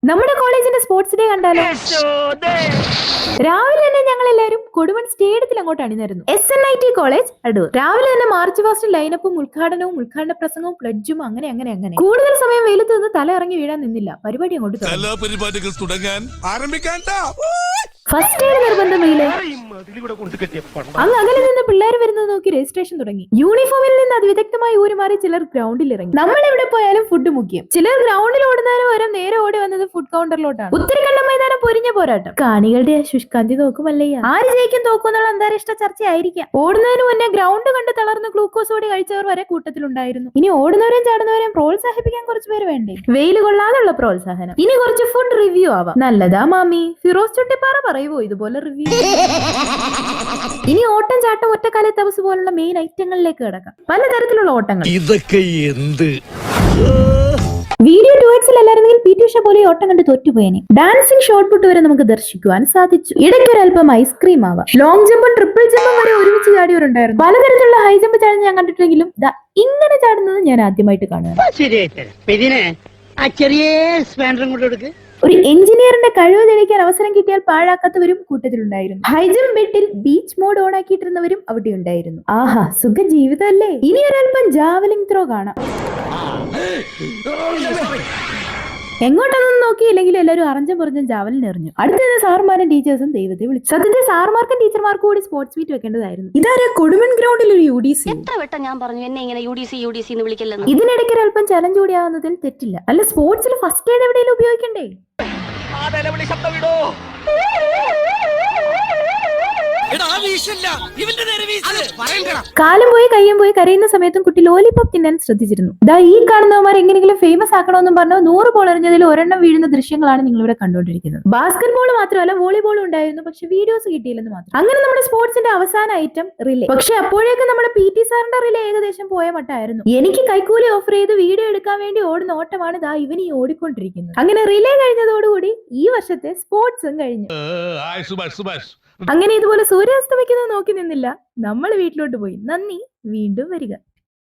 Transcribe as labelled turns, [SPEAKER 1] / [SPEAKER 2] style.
[SPEAKER 1] നമ്മുടെ കോളേജിന്റെ sports day കണ്ടാലോ? രാവിലെ തന്നെ ഞങ്ങൾ എല്ലാവരും കൊടുവൺ സ്റ്റേഡിയത്തിൽ അങ്ങോട്ട് അണിനിരുന്നു. SNIT college Adoor. രാവിലെ തന്നെ മാർച്ച് പാസ്റ്റ് ലൈനപ്പും ഉദ്ഘാടനവും ഉദ്ഘാടന പ്രസംഗവും പ്ലഡ്ജും അങ്ങനെ അങ്ങനെ അങ്ങനെ. കൂടുതൽ സമയം വെയിലത്ത് നിന്ന് തല ഇറങ്ങി വീഴാൻ നിന്നില്ല. പരിപാടി അങ്ങോട്ട് ഫസ്റ്റ് എയ്ഡ് നിർബന്ധമില്ലേ? അങ്ങ് അകലെ നിന്ന് പിള്ളേർ വരുന്നത് നോക്കി രജിസ്ട്രേഷൻ തുടങ്ങി. യൂണിഫോമിൽ നിന്ന് അതിവിദഗ്ധമായി ഊരുമാറി ചിലർ ഗ്രൗണ്ടിൽ ഇറങ്ങി. നമ്മൾ എവിടെ പോയാലും ഫുഡ് മുഖ്യം. ചിലർ ഗ്രൗണ്ടിൽ ഓടുന്നതിന് പകരം നേരെ ഓടി വന്നത് ഫുഡ് കൗണ്ടറിലോട്ടാണ്. ഉത്തരകണ്ഠ മൈതാനം പൊരിഞ്ഞ പോരാട്ടം. കാണികളുടെ ശുഷ്കാന്തി നോക്കുമല്ലയ്യ. ആര് ജയിക്കും തോക്കും എന്നുള്ള അന്താരാഷ്ട്ര ചർച്ചയായിരിക്കാം. ഓടുന്നതിന് മുന്നേ ഗ്രൗണ്ട് കണ്ട് തളർന്ന് ഗ്ലൂക്കോസ് ഓടി കഴിച്ചവർ വരെ കൂട്ടത്തിലുണ്ടായിരുന്നു. ഇനി ഓടുന്നവരെയും ചാടുന്നവരെയും പ്രോത്സാഹിപ്പിക്കാൻ കുറച്ച് പേര് വേണ്ടേ? വെയിൽ കൊള്ളാതുള്ള പ്രോത്സാഹനം. ഇനി കുറച്ച് ഫുഡ് റിവ്യൂ ആവാം. നല്ലതാ മാമി? ഫിറോസ് ചുട്ടിപ്പാറ പറയുവോ ഇതുപോലെ റിവ്യൂ? ഇനി ഓട്ടം ചാട്ടം ഒറ്റക്കാലി തപസ് പോലുള്ള മെയിൻ ഐറ്റങ്ങളിലേക്ക് കിടക്കാം. പലതരത്തിലുള്ള ഓട്ടങ്ങൾ.
[SPEAKER 2] ഇതൊക്കെ എന്ത്
[SPEAKER 1] വീഡിയോ 2x അല്ലായിരുന്നെങ്കിൽ PT ഉഷ പോലെ ഓട്ടം കണ്ട് തോറ്റുപോയനെ. ഡാൻസിംഗ് ഷോർട്ട് പുട്ട് വരെ നമുക്ക് ദർശിക്കുവാൻ സാധിച്ചു. ഇടയ്ക്കൊരൽപ്പം ഐസ്ക്രീം ആവാം. ലോങ് ജമ്പും ട്രിപ്പിൾ ജമ്പും വരെ ഒരുമിച്ച് ചാടിയവരുണ്ടായിരുന്നു. പലതരത്തിലുള്ള ഹൈ ജമ്പ് ചാടുന്ന ഞാൻ കണ്ടിട്ടുണ്ടെങ്കിലും ഇങ്ങനെ ചാടുന്നത് ഞാൻ ആദ്യമായിട്ട് കാണുക. ഒരു എഞ്ചിനീയറിന്റെ കഴിവ് തെളിയിക്കാൻ അവസരം കിട്ടിയാൽ പാഴാക്കാത്തവരും കൂട്ടത്തിലുണ്ടായിരുന്നു. ഹൈജമ്പ് ബെറ്റിൽ ബീച്ച് മോഡ് ഓൺ ആക്കിയിട്ടിരുന്നവരും അവിടെ ഉണ്ടായിരുന്നു. ആഹാ, സുഖ ജീവിതമല്ലേ. ഇനി ഒരൽപ്പം ജാവലിംഗ് ത്രോ കാണാം. എങ്ങോട്ടൊന്നും നോക്കിയില്ലെങ്കിൽ എല്ലാവരും അറിഞ്ഞും പുറഞ്ഞും ജാവലിൻ എറിഞ്ഞു. അടുത്തത് സാർമാരും ടീച്ചേഴ്സും ദൈവത്തെ വിളിച്ചു. സത്യത്തിൽ സാർമാർക്കും ടീച്ചർമാർക്കും കൂടി സ്പോർട്സ് മീറ്റ് വെക്കേണ്ടതായിരുന്നു. ഇതാരെ കൊടുമൺ ഗ്രൗണ്ടിൽ ഒരു UDC.
[SPEAKER 3] ഞാൻ പറഞ്ഞു എന്നെ ഇങ്ങനെ UDC എന്ന് വിളിക്കല്ലെന്ന്.
[SPEAKER 1] ഇതിനിടയ്ക്ക് ഒരൽപ്പം ചലഞ്ച് കൂടിയാവുന്നതിൽ തെറ്റില്ല. അല്ല, സ്പോർട്സിൽ ഫസ്റ്റ് എയ്ഡ് എവിടെയെങ്കിലും ഉപയോഗിക്കണ്ടേ? കാലും പോയി കയ്യും പോയി കരയുന്ന സമയത്തും കുട്ടി ലോലിപോപ്പ് തിന്നാൻ ശ്രദ്ധിച്ചിരുന്നു. ഈ കാണുന്നവന്മാർ എങ്ങനെയെങ്കിലും ഫേമസ് ആക്കണമെന്നും പറഞ്ഞു 100 ബോൾ എറിഞ്ഞതിൽ ഒരെണ്ണം വീഴുന്ന ദൃശ്യങ്ങളാണ് നിങ്ങൾ ഇവിടെ കണ്ടുകൊണ്ടിരിക്കുന്നത്. ബാസ്കറ്റ് ബോൾ മാത്രമല്ല വോളിബോളും ഉണ്ടായിരുന്നു, പക്ഷെ വീഡിയോസ് കിട്ടിയില്ലെന്ന് മാത്രം. അങ്ങനെ നമ്മുടെ സ്പോർട്സിന്റെ അവസാന ഐറ്റം റിലേ. പക്ഷെ അപ്പോഴേക്കും നമ്മുടെ PT സാറിന്റെ റിലേ ഏകദേശം പോയ മട്ടായിരുന്നു. എനിക്ക് കൈക്കൂലി ഓഫർ ചെയ്ത് വീഡിയോ എടുക്കാൻ വേണ്ടി ഓടുന്ന ഓട്ടമാണ് ഇവൻ ഈ ഓടിക്കൊണ്ടിരിക്കുന്നത്. അങ്ങനെ റിലേ കഴിഞ്ഞതോടുകൂടി ഈ വർഷത്തെ സ്പോർട്സും കഴിഞ്ഞു. അങ്ങനെ ഇതുപോലെ സൂര്യാസ്തമിക്കുന്നത് നോക്കി നിന്നില്ല. നമ്മൾ വീട്ടിലോട്ട് പോയി. നന്ദി. വീണ്ടും വരിക.